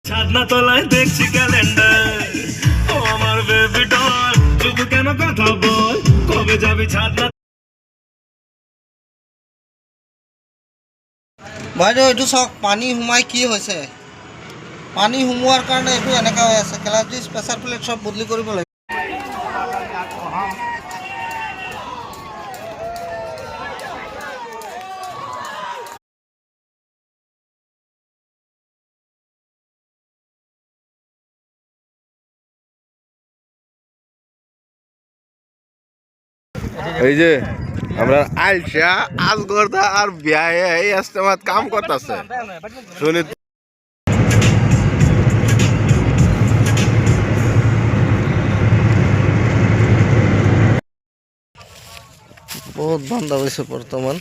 ছাদনা তলায় দেখছি ক্যালেন্ডার, ও আমার বেবি ডল, শুধু কেন কথা বল, কবে যাবি ছাদনা? বাইদেউ এইটো চাওক, পানী সোমাই কি হৈছে। পানী সোমোৱাৰ কাৰণে এইটো এনেকুৱা হৈ আছে। কেলাজিছ প্ৰেছাৰ প্লেট চব বদলি কৰিব লাগিব। এই যে আমরা আলসা আজগরদা আর বিয়ায় এই আস্তেমাত কাম করতেছে শুনি বহুত বান্ধা হয়েছে বর্তমান।